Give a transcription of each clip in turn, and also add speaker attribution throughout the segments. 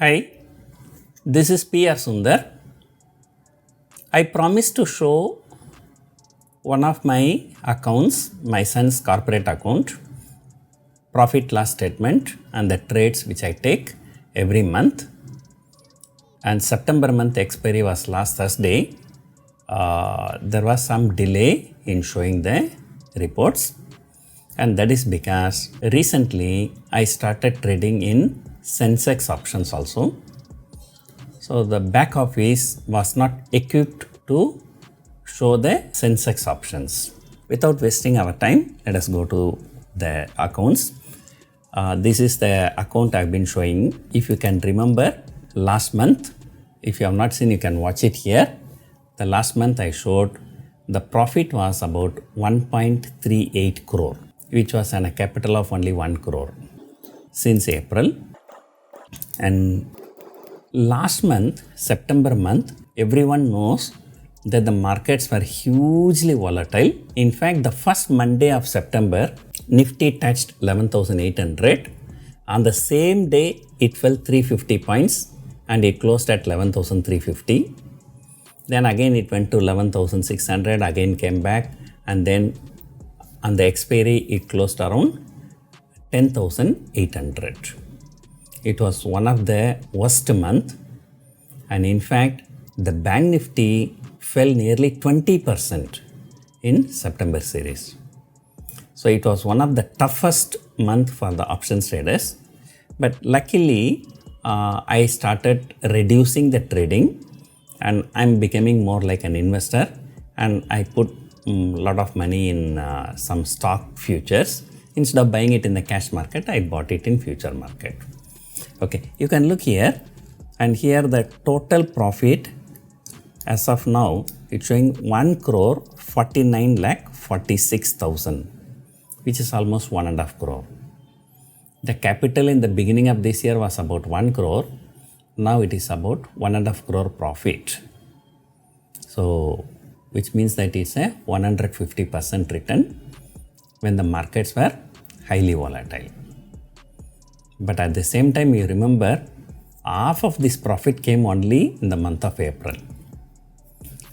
Speaker 1: Hi, this is PR Sundar. I promised to show one of my accounts, my son's corporate account, profit loss statement and the trades which I take every month. And September month expiry was last Thursday. There was some delay in showing the reports, and that is because recently I started trading in Sensex Options also. So the back office was not equipped to show the Sensex Options. Without wasting our time, let us go to the accounts. This is the account I've been showing. If you can remember last month, if you have not seen, you can watch it here. The last month I showed the profit was about 1.38 crore, which was on a capital of only 1 crore since April. And last month, September month, everyone knows that the markets were hugely volatile. In fact, the first Monday of September, Nifty touched 11,800. On the same day, it fell 350 points and it closed at 11,350. Then again it went to 11,600, again came back, and then on the expiry it closed around 10,800. It was one of the worst month, and in fact the Bank Nifty fell nearly 20% in September series. So it was one of the toughest month for the options traders. But luckily I started reducing the trading and I'm becoming more like an investor, and I put a lot of money in some stock futures. Instead of buying it in the cash market, I bought it in future market. Okay, you can look here, and here the total profit as of now it's showing 1 crore 49 lakh 46,000, which is almost 1.5 crore. The capital in the beginning of this year was about 1 crore. Now it is about 1.5 crore profit. So, which means that it's a 150% return when the markets were highly volatile. But at the same time, you remember, half of this profit came only in the month of April.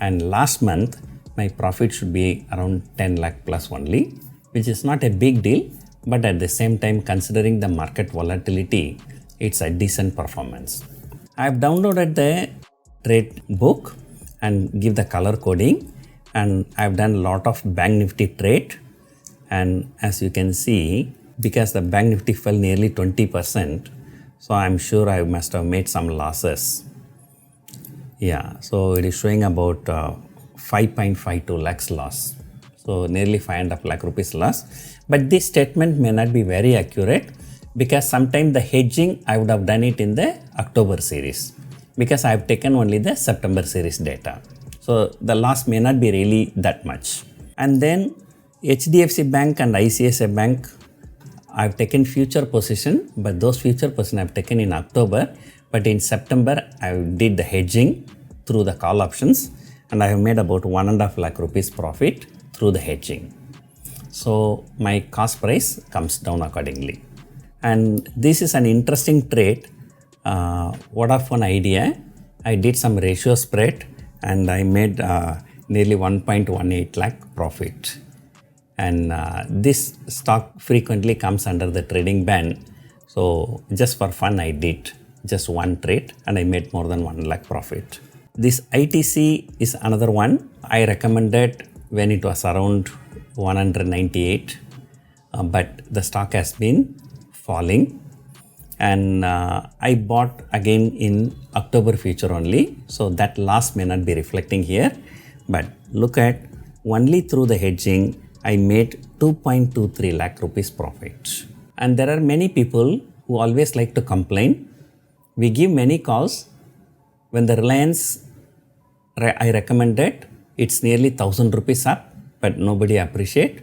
Speaker 1: And last month, my profit should be around 10 lakh plus only, which is not a big deal. But at the same time, considering the market volatility, it's a decent performance. I've downloaded the trade book and give the color coding, and I've done a lot of Bank Nifty trade. And as you can see, because the Bank Nifty fell nearly 20%, so I'm sure I must have made some losses. Yeah, so it is showing about 5.52 lakhs loss. So nearly 5.5 lakh rupees loss. But this statement may not be very accurate, because sometimes the hedging I would have done it in the October series, because I have taken only the September series data. So the loss may not be really that much. And then HDFC Bank and ICICI Bank, I have taken future position, but those future position I have taken in October. But in September, I did the hedging through the call options, and I have made about 1.5 lakh rupees profit through the hedging. So my cost price comes down accordingly. And this is an interesting trade. Vodafone idea. I did some ratio spread and I made nearly 1.18 lakh profit. And this stock frequently comes under the trading ban. So just for fun, I did just one trade and I made more than 1 lakh profit. This ITC is another one I recommended when it was around 198, but the stock has been falling, and I bought again in October future only, so that loss may not be reflecting here. But look at, only through the hedging I made 2.23 lakh rupees profit. And there are many people who always like to complain. We give many calls. When the Reliance I recommended, it's nearly 1,000 rupees up, but nobody appreciate.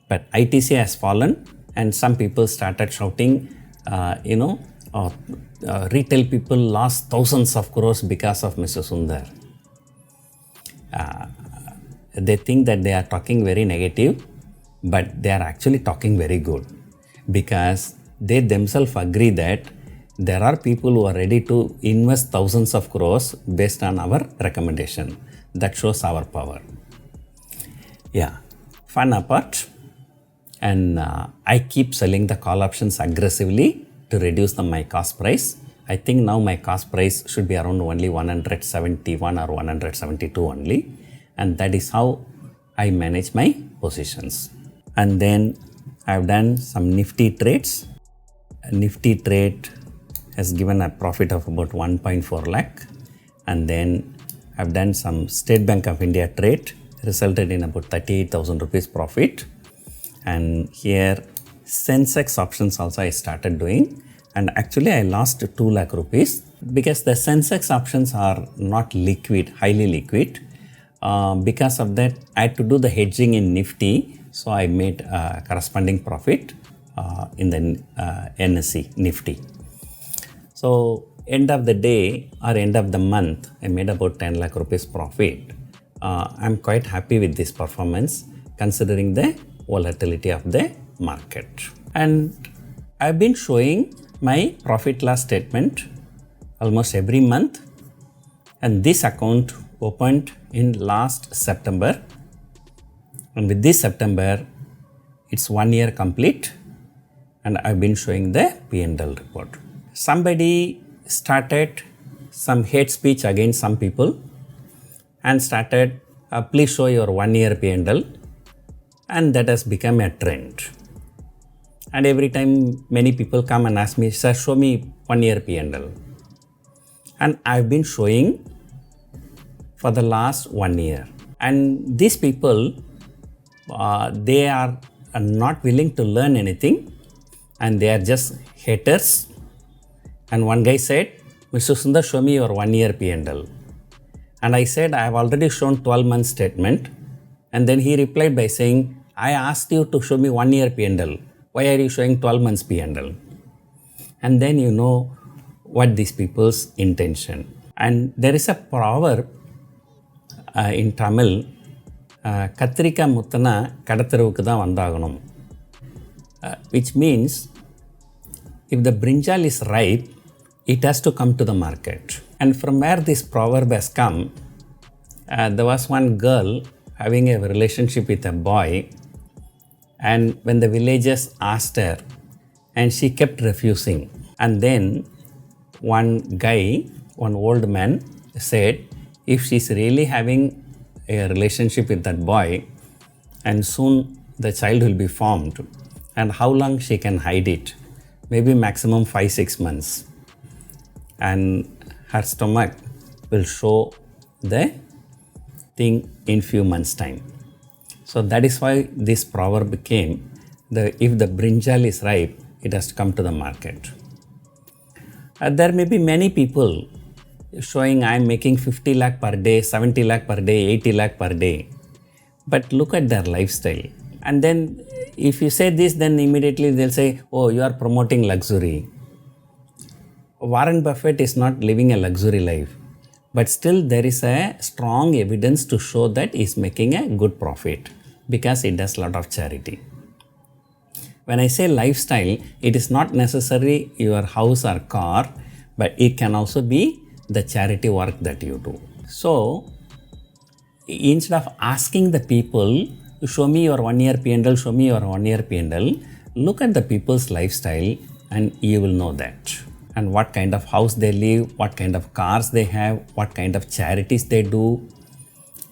Speaker 1: But ITC has fallen, and some people started shouting, retail people lost thousands of crores because of Mr. Sundar. They think that they are talking very negative, but they are actually talking very good, because they themselves agree that there are people who are ready to invest thousands of crores based on our recommendation. That shows our power. Yeah, fun apart. And I keep selling the call options aggressively to reduce my cost price. I think now my cost price should be around only 171 or 172 only. And that is how I manage my positions. And then I've done some Nifty trades. A Nifty trade has given a profit of about 1.4 lakh. And then I've done some State Bank of India trade, resulted in about 38,000 rupees profit. And here Sensex Options also I started doing, and actually I lost 2 lakh rupees because the Sensex Options are not liquid, highly liquid. Because of that I had to do the hedging in Nifty, so I made a corresponding profit in the NSE Nifty. So end of the day or end of the month I made about 10 lakh rupees profit. I'm quite happy with this performance considering the volatility of the market. And I've been showing my profit loss statement almost every month, and this account opened in last September, and with this September it's 1 year complete, and I've been showing the P&L report. Somebody started some hate speech against some people and started please show your 1 year P&L, and that has become a trend. And every time many people come and ask me, sir, show me 1 year P&L. And I've been showing for the last 1 year. And these people, they are not willing to learn anything, and they are just haters. And one guy said, Mr. Sundar, show me your 1 year P&L. And I said, I have already shown 12 months statement. And then he replied by saying, I asked you to show me 1 year P&L. Why are you showing 12 months P&L? And then you know what these people's intention. And there is a proverb in Tamil, Katrika Muttana Kadatharuvukku dhaan vandaganum, which means if the brinjal is ripe, it has to come to the market. And from where this proverb has come, there was one girl having a relationship with a boy, and when the villagers asked her, and she kept refusing. And then one guy, one old man said, if she's really having a relationship with that boy, and soon the child will be formed, and how long she can hide it? Maybe maximum 5-6 months. And her stomach will show the thing in few months time. So that is why this proverb came, if the brinjal is ripe, it has to come to the market. There may be many people showing I am making 50 lakh per day, 70 lakh per day, 80 lakh per day. But look at their lifestyle. And then if you say this, then immediately they'll say, oh, you are promoting luxury. Warren Buffett is not living a luxury life. But still there is a strong evidence to show that he is making a good profit because he does a lot of charity. When I say lifestyle, it is not necessarily your house or car, but it can also be the charity work that you do. So instead of asking the people, show me your 1 year P&L, show me your 1 year P&L, look at the people's lifestyle and you will know that. And what kind of house they live, what kind of cars they have, what kind of charities they do,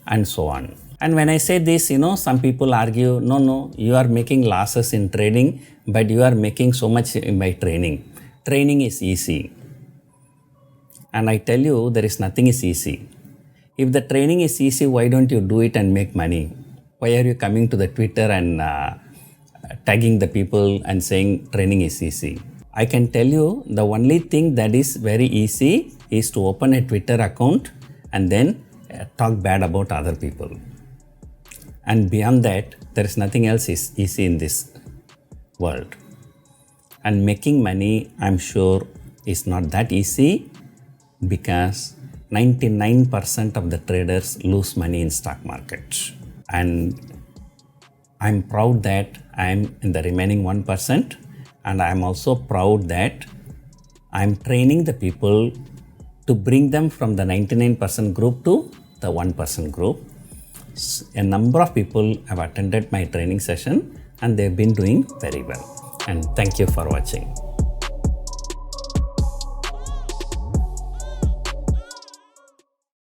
Speaker 1: and so on. And when I say this, some people argue, no, you are making losses in trading, but you are making so much by training. Training is easy. And I tell you, there is nothing is easy. If the training is easy, why don't you do it and make money? Why are you coming to the Twitter and tagging the people and saying training is easy? I can tell you the only thing that is very easy is to open a Twitter account and then talk bad about other people. And beyond that, there is nothing else is easy in this world. And making money, I'm sure, is not that easy because 99% of the traders lose money in stock market. And I'm proud that I'm in the remaining 1%. And I'm also proud that I'm training the people to bring them from the 99% group to the 1% group. A number of people have attended my training session and they've been doing very well. And thank you for watching.